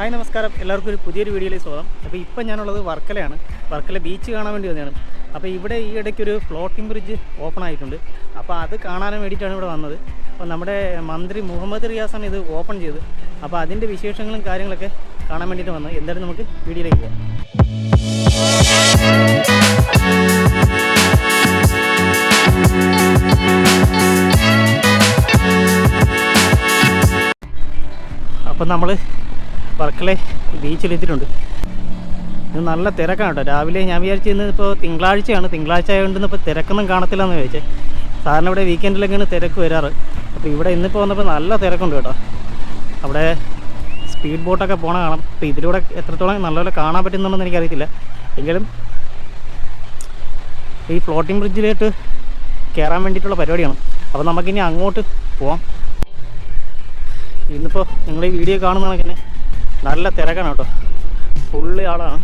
Hi നമസ്കാരം, എല്ലാവർക്കും ഒരു പുതിയൊരു വീഡിയോയിലേക്ക് സ്വാഗതം. അപ്പോൾ ഇപ്പം ഞാനുള്ളത് വർക്കലയാണ്. വർക്കല ബീച്ച് കാണാൻ വേണ്ടി വന്നതാണ്. അപ്പോൾ ഇവിടെ ഈ ഇടയ്ക്കൊരു ഫ്ലോട്ടിംഗ് ബ്രിഡ്ജ് ഓപ്പൺ ആയിട്ടുണ്ട്. അപ്പോൾ അത് കാണാൻ വേണ്ടിയിട്ടാണ് ഇവിടെ വന്നത്. അപ്പോൾ നമ്മുടെ മന്ത്രി മുഹമ്മദ് റിയാസാണ് ഇത് ഓപ്പൺ ചെയ്തത്. അപ്പോൾ അതിൻ്റെ വിശേഷങ്ങളും കാര്യങ്ങളൊക്കെ കാണാൻ വേണ്ടിയിട്ട് വന്നത്. എന്തായാലും നമുക്ക് വീഡിയോയിലേക്ക് പോകാം. അപ്പം നമ്മൾ വർക്കല ബീച്ചിലെത്തിയിട്ടുണ്ട്. ഇത് നല്ല തിരക്കാണ് കേട്ടോ. രാവിലെ ഞാൻ വിചാരിച്ചു ഇന്ന് ഇപ്പോൾ തിങ്കളാഴ്ചയാണ്, തിങ്കളാഴ്ച ആയതുകൊണ്ട് ഇപ്പോൾ തിരക്കൊന്നും കാണത്തില്ലെന്ന് ചോദിച്ചേ. സാധാരണ ഇവിടെ വീക്കെൻഡിലൊക്കെയാണ് തിരക്ക് വരാറ്. അപ്പോൾ ഇവിടെ ഇന്നിപ്പോൾ വന്നപ്പോൾ നല്ല തിരക്കുണ്ട് കേട്ടോ. അവിടെ സ്പീഡ് ബോട്ടൊക്കെ പോകണ കാണാം. അപ്പോൾ ഇതിലൂടെ എത്രത്തോളം നല്ലപോലെ കാണാൻ പറ്റുന്നുണ്ടെന്ന് എനിക്കറിയത്തില്ല. എങ്കിലും ഈ ഫ്ലോട്ടിംഗ് ബ്രിഡ്ജിലേക്ക് കയറാൻ വേണ്ടിയിട്ടുള്ള പരിപാടിയാണ്. അപ്പോൾ നമുക്കിനി അങ്ങോട്ട് പോവാം. ഇന്നിപ്പോൾ നിങ്ങൾ ഈ വീഡിയോ കാണുന്നതൊക്കെ തന്നെ നല്ല തിരക്കാണ് കേട്ടോ. ഫുള്ള് ആളാണ്.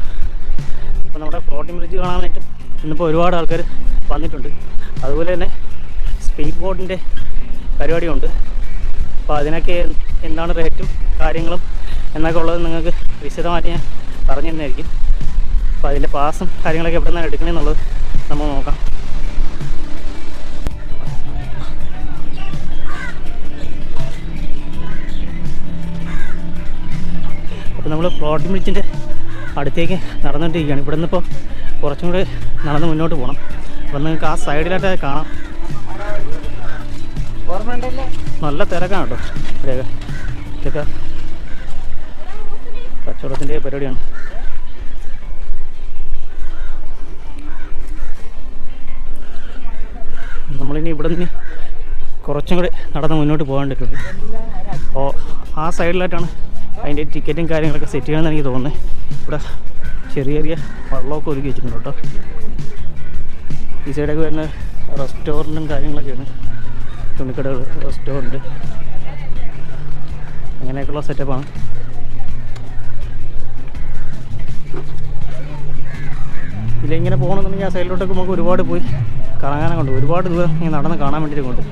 അപ്പോൾ നമ്മുടെ ഫ്ലോട്ടിംഗ് ബ്രിഡ്ജ് കാണാനായിട്ട് ഇന്നിപ്പോൾ ഒരുപാട് ആൾക്കാർ വന്നിട്ടുണ്ട്. അതുപോലെ തന്നെ സ്പീഡ് ബോട്ടിൻ്റെ പരിപാടിയുണ്ട്. അപ്പോൾ അതിനൊക്കെ എന്താണ് റേറ്റും കാര്യങ്ങളും എന്നൊക്കെ ഉള്ളത് നിങ്ങൾക്ക് വിശദമായിട്ട് ഞാൻ പറഞ്ഞു തന്നെയായിരിക്കും. അപ്പോൾ അതിൻ്റെ പാസും കാര്യങ്ങളൊക്കെ എവിടെ നിന്നാണ് എടുക്കണമെന്നുള്ളത് നമ്മൾ നോക്കാം. അപ്പോൾ നമ്മൾ ഫ്ലോട്ടിംഗ് ബ്രിഡ്ജിൻ്റെ അടുത്തേക്ക് നടന്നുകൊണ്ടിരിക്കുകയാണ്. ഇവിടെ നിന്നിപ്പോൾ കുറച്ചും കൂടി നടന്ന് മുന്നോട്ട് പോകണം. അപ്പോൾ നിങ്ങൾക്ക് ആ സൈഡിലായിട്ട് കാണാം. നല്ല തിരക്കാണ് കേട്ടോ. ഇവിടെയൊക്കെ ഇതൊക്കെ കച്ചവടത്തിൻ്റെ പരിപാടിയാണ്. നമ്മളിനി ഇവിടെ നിന്ന് കുറച്ചും കൂടി നടന്ന് മുന്നോട്ട് പോകേണ്ടിട്ടുണ്ട്. അപ്പോൾ ആ സൈഡിലായിട്ടാണ് അതിൻ്റെ ടിക്കറ്റും കാര്യങ്ങളൊക്കെ സെറ്റ് ചെയ്യണമെന്ന് എനിക്ക് തോന്നുന്നത്. ഇവിടെ ചെറിയ ചെറിയ വെള്ളമൊക്കെ ഒരുക്കി വെച്ചിട്ടുണ്ട് കേട്ടോ. ഈ സൈഡൊക്കെ വരുന്ന റെസ്റ്റോറൻറ്റും കാര്യങ്ങളൊക്കെയാണ്. തുണിക്കടകൾ, റെസ്റ്റോറൻറ്റ്, അങ്ങനെയൊക്കെയുള്ള സെറ്റപ്പാണ്. ഇതിലിങ്ങനെ പോകണമെന്നുണ്ടെങ്കിൽ ആ സൈഡിലോട്ടൊക്കെ നമുക്ക് ഒരുപാട് പോയി കറങ്ങാനൊക്കെ ഉണ്ട്. ഒരുപാട് ദൂരം ഇങ്ങനെ നടന്ന് കാണാൻ വേണ്ടിയിട്ട് കൊണ്ട്.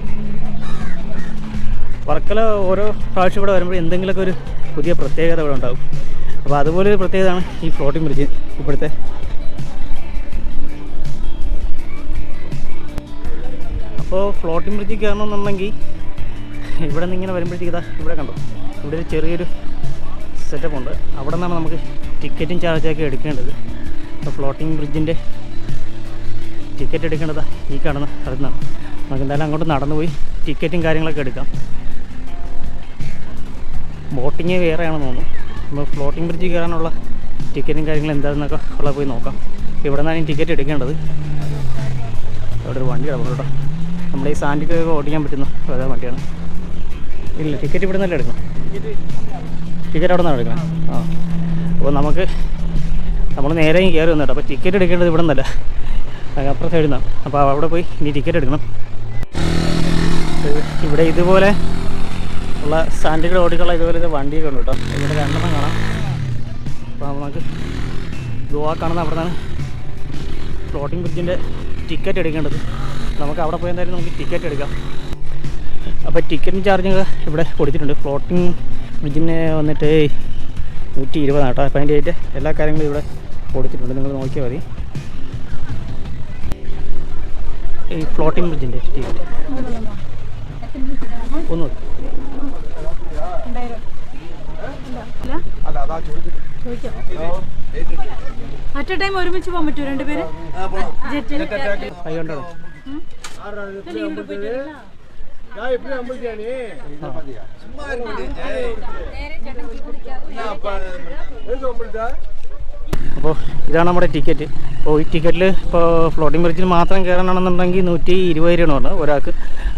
വർക്കല ഓരോ പ്രാവശ്യം ഇവിടെ വരുമ്പോൾ എന്തെങ്കിലുമൊക്കെ ഒരു പുതിയ പ്രത്യേകത ഇവിടെ ഉണ്ടാകും. അപ്പോൾ അതുപോലെ ഒരു പ്രത്യേകതയാണ് ഈ ഫ്ലോട്ടിംഗ് ബ്രിഡ്ജ് ഇപ്പോഴത്തെ. അപ്പോൾ ഫ്ലോട്ടിംഗ് ബ്രിഡ്ജിൽ കയറണമെന്നുണ്ടെങ്കിൽ ഇവിടെ നിന്ന് ഇങ്ങനെ വരുമ്പോഴത്തേക്ക് ഇതാ ഇവിടെ കണ്ടോ, ഇവിടെ ഒരു ചെറിയൊരു സെറ്റപ്പ് ഉണ്ട്. അവിടെ നിന്നാണ് നമുക്ക് ടിക്കറ്റും ചാർജൊക്കെ എടുക്കേണ്ടത്. അപ്പോൾ ഫ്ലോട്ടിംഗ് ബ്രിഡ്ജിൻ്റെ ടിക്കറ്റ് എടുക്കേണ്ടത് ഈ കാണുന്ന സ്ഥലത്ത് നിന്നാണ്. നമുക്ക് എന്തായാലും അങ്ങോട്ട് നടന്നു പോയി ടിക്കറ്റും കാര്യങ്ങളൊക്കെ എടുക്കാം. ബോട്ടിങ് വേറെയാണെന്ന് തോന്നുന്നു. നമ്മൾ ഫ്ലോട്ടിംഗ് ബ്രിഡ്ജിൽ കയറാനുള്ള ടിക്കറ്റും കാര്യങ്ങളും എന്താണെന്നൊക്കെ ഉള്ള പോയി നോക്കാം. ഇവിടെ നിന്നാണ് ഈ ടിക്കറ്റ് എടുക്കേണ്ടത്. അവിടെ ഒരു വണ്ടി കിടക്കുന്നു കേട്ടോ. നമ്മുടെ ഈ സാൻഡിക്കൊക്കെ ഓടിക്കാൻ പറ്റുന്ന അതാ വണ്ടിയാണ്. ഇല്ല, ടിക്കറ്റ് ഇവിടെ നിന്നല്ലേ എടുക്കണം. ടിക്കറ്റ് അവിടെ നിന്നാണ് എടുക്കണം. ആ, അപ്പോൾ നമ്മൾ നേരെ കയറി വന്നു കേട്ടോ. അപ്പോൾ ടിക്കറ്റ് എടുക്കേണ്ടത് ഇവിടെ നിന്നല്ല, അപ്പുറം സൈഡിൽ നിന്നാണ്. അപ്പോൾ അവിടെ പോയി ഇനി ടിക്കറ്റ് എടുക്കണം. ഇവിടെ ഇതുപോലെ ഉള്ള സാൻഡികൾ ഓടിക്കുള്ള ഇതുപോലത്തെ വണ്ടിയൊക്കെ ഉണ്ട് കേട്ടോ. ഇവിടെ രണ്ടെണ്ണം കാണാം. അപ്പോൾ നമുക്ക് ഗോവ കാണുന്ന അവിടെ നിന്നാണ് ഫ്ലോട്ടിംഗ് ബ്രിഡ്ജിൻ്റെ ടിക്കറ്റ് എടുക്കേണ്ടത്. നമുക്ക് അവിടെ പോയി എന്തായാലും നമുക്ക് ടിക്കറ്റ് എടുക്കാം. അപ്പോൾ ടിക്കറ്റിന് ചാർജ് ഇവിടെ കൊടുത്തിട്ടുണ്ട്. ഫ്ലോട്ടിംഗ് ബ്രിഡ്ജിന് വന്നിട്ട് 120 കേട്ടോ. അപ്പോൾ അതിൻ്റെ ആയിട്ട് എല്ലാ കാര്യങ്ങളും ഇവിടെ കൊടുത്തിട്ടുണ്ട്. നിങ്ങൾ നോക്കിയാൽ മതി. ഈ ഫ്ലോട്ടിംഗ് ബ്രിഡ്ജിൻ്റെ ടിക്കറ്റ് ഒന്നും അറ്റ് ടൈം ഒരുമിച്ച് പോകാൻ പറ്റുമോ? രണ്ടുപേര് അപ്പോൾ ഇതാണ് നമ്മുടെ ടിക്കറ്റ്. അപ്പോൾ ഈ ടിക്കറ്റിൽ ഇപ്പോൾ ഫ്ലോട്ടിംഗ് ബ്രിഡ്ജിൽ മാത്രം കയറാനാണെന്നുണ്ടെങ്കിൽ 120 രൂപയാണ് ഒരാൾക്ക്.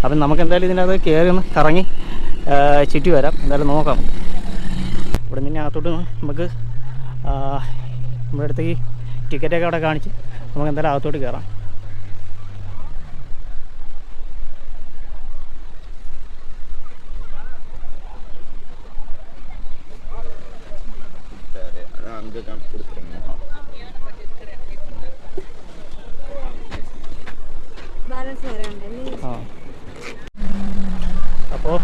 അപ്പം നമുക്ക് എന്തായാലും ഇതിനകത്ത് കയറി ഒന്ന് കറങ്ങി ചുറ്റി വരാം. എന്തായാലും നോക്കാം. ഇവിടെ നിന്ന് അകത്തോട്ട് നമുക്ക് നമ്മുടെ അടുത്തേക്ക് ടിക്കറ്റൊക്കെ അവിടെ കാണിച്ച് നമുക്ക് എന്തായാലും അകത്തോട്ട് കയറാം. അപ്പോൾ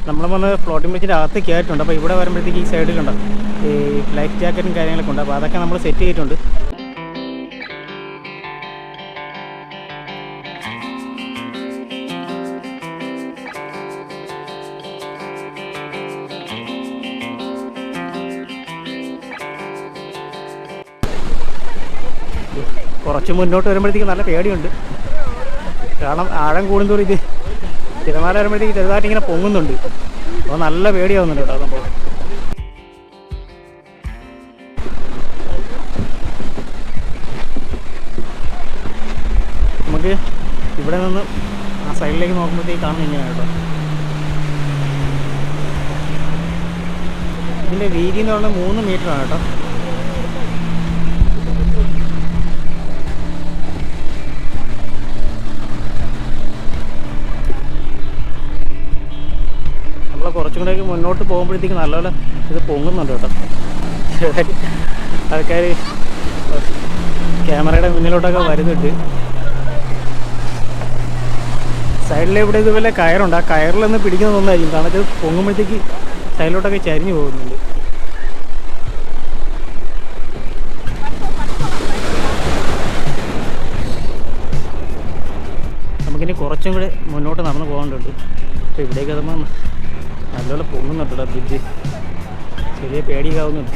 നമ്മൾ വന്ന് ഫ്ലോട്ടിംഗ് ബ്രിഡ്ജിൻ്റെ അകത്ത് കയറിയിട്ടുണ്ട്. അപ്പോൾ ഇവിടെ വരുമ്പോഴത്തേക്ക് ഈ സൈഡിലുണ്ട് ഈ ലൈഫ് ജാക്കറ്റും കാര്യങ്ങളൊക്കെ ഉണ്ട്. അപ്പോൾ അതൊക്കെ നമ്മൾ സെറ്റ് ചെയ്തിട്ടുണ്ട്. കുറച്ച് മുന്നോട്ട് വരുമ്പോഴത്തേക്ക് നല്ല പേടിയുണ്ട്. കാരണം ആഴം കൂടുന്തോറും ഇത് തിരമാല വരുമ്പോഴത്തേക്ക് ചെറുതായിട്ട് ഇങ്ങനെ പൊങ്ങുന്നുണ്ട്. അപ്പോൾ നല്ല പേടിയാവുന്നുണ്ട് കേട്ടോ സംഭവം. നമുക്ക് ഇവിടെ നിന്ന് ആ സൈഡിലേക്ക് നോക്കുമ്പോഴത്തേക്ക് കാണുന്ന ഇങ്ങനെയാണ് കേട്ടോ. ഇതിൻ്റെ വീതി എന്ന് പറഞ്ഞാൽ 3 മീറ്ററാണ് കേട്ടോ. കുറച്ചും കൂടെയൊക്കെ മുന്നോട്ട് പോകുമ്പോഴത്തേക്ക് നല്ലപോലെ ഇത് പൊങ്ങുന്നുണ്ട് കേട്ടോ. ആൾക്കാർ ക്യാമറയുടെ മുന്നിലോട്ടൊക്കെ വരുന്നുണ്ട്. സൈഡിൽ ഇവിടെ ഇതുപോലെ കയറുണ്ട്. ആ കയറിലൊന്ന് പിടിക്കുന്നതൊന്നായിരിക്കും. കാരണം ഇത് പൊങ്ങുമ്പോഴത്തേക്ക് സൈഡിലോട്ടൊക്കെ ചരിഞ്ഞു പോകുന്നുണ്ട്. നമുക്കിനി കുറച്ചും കൂടെ മുന്നോട്ട് നടന്നു പോകേണ്ടതുണ്ട്. അപ്പോൾ ഇവിടേക്ക് എത്തുമ്പോൾ നല്ലപോലെ പൊങ്ങുന്നുണ്ട് ബ്രിഡ്ജ്. ചെറിയ പേടിയാവുന്നുണ്ട്.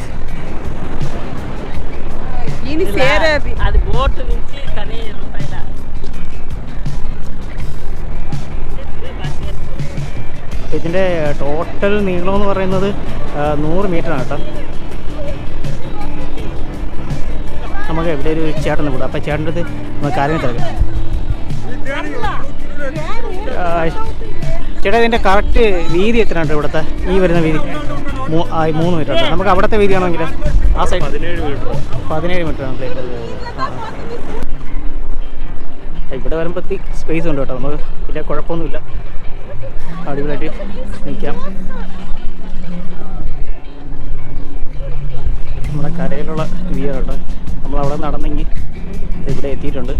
ഇതിൻ്റെ ടോട്ടൽ നീളം എന്ന് പറയുന്നത് 100 മീറ്ററാണ് കേട്ടോ. നമുക്ക് എവിടെ ഒരു ചേട്ടൻ കൂടാം. അപ്പം ചേട്ടൻ്റെ അടുത്ത് നമുക്ക് കാര്യങ്ങൾ തിരക്കാം. ചേട്ടാ ഇതിൻ്റെ കറക്റ്റ് വീതി എത്രയാണ് ഇവിടുത്തെ ഈ വരുന്ന വീതി? 3 മീറ്റർ ഉണ്ട്. നമുക്ക് അവിടുത്തെ വീതി ആണെങ്കിൽ ആ സൈഡ് 17 മീറ്റർ ആണ്. ഇവിടെ വരുമ്പോഴത്തേക്ക് സ്പേസ് ഉണ്ട് കേട്ടോ. നമുക്ക് പിന്നെ കുഴപ്പമൊന്നുമില്ല, അടിപൊളിയായിട്ട് നിൽക്കാം. നമ്മുടെ കരയിലുള്ള വ്യൂ കേട്ടോ. നമ്മളവിടെ നടന്നെങ്കിൽ ഇവിടെ എത്തിയിട്ടുണ്ട്.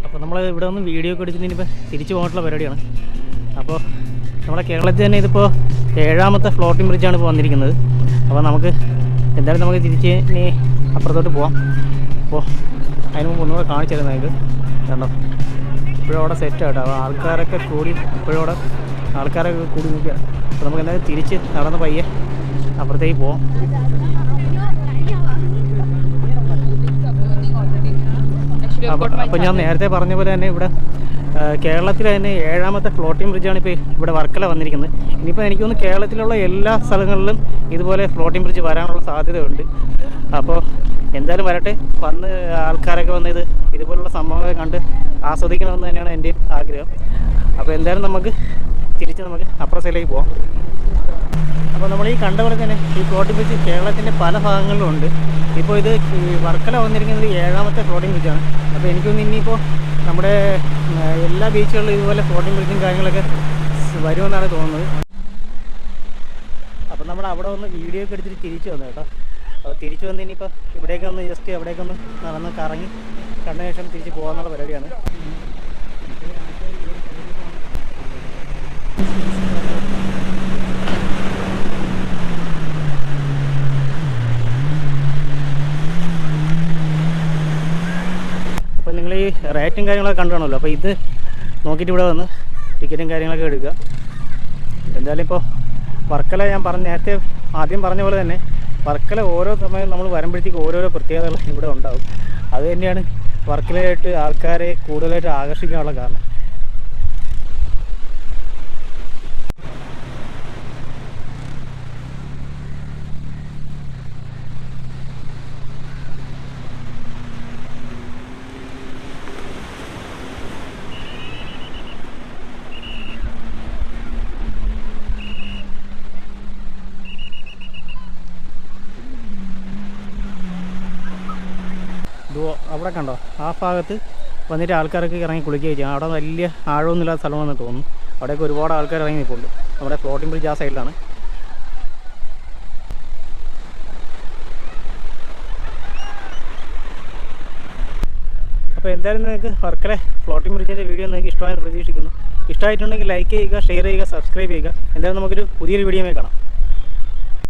അപ്പോൾ നമ്മൾ ഇവിടെ ഒന്ന് വീഡിയോ ഒക്കെ എടുത്തിട്ട് ഇനിയിപ്പോൾ തിരിച്ചു പോകാനുള്ള പരിപാടിയാണ്. അപ്പോൾ നമ്മുടെ കേരളത്തിൽ തന്നെ ഇതിപ്പോൾ 7ാമത്തെ ഫ്ലോട്ടിംഗ് ബ്രിഡ്ജാണ് ഇപ്പോൾ വന്നിരിക്കുന്നത്. അപ്പോൾ നമുക്ക് എന്തായാലും നമുക്ക് തിരിച്ച് ഇനി അപ്പുറത്തോട്ട് പോവാം. അപ്പോൾ അതിന് മുമ്പ് ഒന്നുകൂടെ കാണിച്ചു തരുന്നത് നിങ്ങൾക്ക് കണ്ടോ. ഇപ്പോഴും അവിടെ സെറ്റ് ആട്ടോ. അപ്പോൾ ആൾക്കാരൊക്കെ കൂടി ഇപ്പോഴും അവിടെ ആൾക്കാരൊക്കെ കൂടി നിൽക്കുകയാണ്. അപ്പോൾ നമുക്ക് എന്തായാലും തിരിച്ച് നടന്ന് പയ്യെ അപ്പുറത്തേക്ക് പോവാം. അപ്പോൾ ഞാൻ നേരത്തെ പറഞ്ഞ പോലെ തന്നെ ഇവിടെ കേരളത്തിൽ തന്നെ 7ാമത്തെ ഫ്ലോട്ടിംഗ് ബ്രിഡ്ജാണ് ഇപ്പോൾ ഇവിടെ വർക്കല വന്നിരിക്കുന്നത്. ഇനിയിപ്പോൾ എനിക്ക് തോന്നുന്നു കേരളത്തിലുള്ള എല്ലാ സ്ഥലങ്ങളിലും ഇതുപോലെ ഫ്ലോട്ടിംഗ് ബ്രിഡ്ജ് വരാനുള്ള സാധ്യതയുണ്ട്. അപ്പോൾ എന്തായാലും വരട്ടെ, വന്ന് ആൾക്കാരൊക്കെ വന്ന് ഇതുപോലുള്ള സംഭവങ്ങളൊക്കെ കണ്ട് ആസ്വദിക്കണമെന്ന് തന്നെയാണ് എൻ്റെയും ആഗ്രഹം. അപ്പോൾ എന്തായാലും നമുക്ക് തിരിച്ച് നമുക്ക് അപ്പുറ സൈഡിലേക്ക് പോകാം. അപ്പോൾ നമ്മൾ ഈ കണ്ട പോലെ തന്നെ ഈ ഫ്ലോട്ടിംഗ് ബ്രിഡ്ജ് കേരളത്തിൻ്റെ പല ഭാഗങ്ങളിലും ഉണ്ട്. ഇപ്പോൾ ഇത് വർക്കല വന്നിരിക്കുന്നത് 7ാമത്തെ ഫ്ലോട്ടിംഗ് ബ്രിഡ്ജാണ്. അപ്പോൾ എനിക്കൊന്ന് ഇനിയിപ്പോൾ നമ്മുടെ എല്ലാ ബീച്ചുകളിലും ഇതുപോലെ ഫ്ലോട്ടിംഗ് ബ്രിഡ്ജും കാര്യങ്ങളൊക്കെ വരുമെന്നാണ് തോന്നുന്നത്. അപ്പോൾ നമ്മൾ അവിടെ ഒന്ന് വീഡിയോ ഒക്കെ എടുത്തിട്ട് തിരിച്ചു വന്നു കേട്ടോ. അപ്പോൾ തിരിച്ചു വന്ന് ഇനിയിപ്പോൾ ഇവിടേക്ക് ഒന്ന് ജസ്റ്റ് എവിടേക്കൊന്ന് നടന്ന് കറങ്ങി കണ്ട ശേഷം തിരിച്ച് പോകാമെന്നുള്ള പരിപാടിയാണ്. അപ്പോൾ നിങ്ങൾ ഈ റേറ്റും കാര്യങ്ങളൊക്കെ കണ്ടു കാണുമല്ലോ. അപ്പോൾ ഇത് നോക്കിയിട്ട് ഇവിടെ വന്ന് ടിക്കറ്റും കാര്യങ്ങളൊക്കെ എടുക്കുക. എന്തായാലും ഇപ്പോൾ വർക്കല ഞാൻ നേരത്തെ ആദ്യം പറഞ്ഞ പോലെ തന്നെ വർക്കല ഓരോ സമയം നമ്മൾ വരുമ്പോഴത്തേക്ക് ഓരോരോ പ്രത്യേകതകൾ ഇവിടെ ഉണ്ടാകും. അത് തന്നെയാണ് വർക്കലയായിട്ട് ആൾക്കാരെ കൂടുതലായിട്ട് ആകർഷിക്കാനുള്ള കാരണം. അവിടെ കണ്ടോ, ആ ഭാഗത്ത് വന്നിട്ട് ആൾക്കാരൊക്കെ ഇറങ്ങി കുളിക്കുകയും ചെയ്യും. അവിടെ വലിയ ആഴമൊന്നുമില്ലാത്ത സ്ഥലമാണെന്ന് തോന്നുന്നു. അവിടെയൊക്കെ ഒരുപാട് ആൾക്കാർ ഇറങ്ങി നിൽപ്പുണ്ട്. നമ്മുടെ ഫ്ലോട്ടിംഗ് ബ്രിഡ്ജ് ആ സൈഡിലാണ്. അപ്പോൾ എന്തായാലും നിങ്ങൾക്ക് വർക്കല ഫ്ലോട്ടിംഗ് ബ്രിഡ്ജിൻ്റെ വീഡിയോ നിങ്ങൾക്ക് ഇഷ്ടമായെന്ന് പ്രതീക്ഷിക്കുന്നു. ഇഷ്ടമായിട്ടുണ്ടെങ്കിൽ ലൈക്ക് ചെയ്യുക, ഷെയർ ചെയ്യുക, സബ്സ്ക്രൈബ് ചെയ്യുക. എന്തായാലും നമുക്കൊരു പുതിയൊരു വീഡിയോയിൽ കാണാം.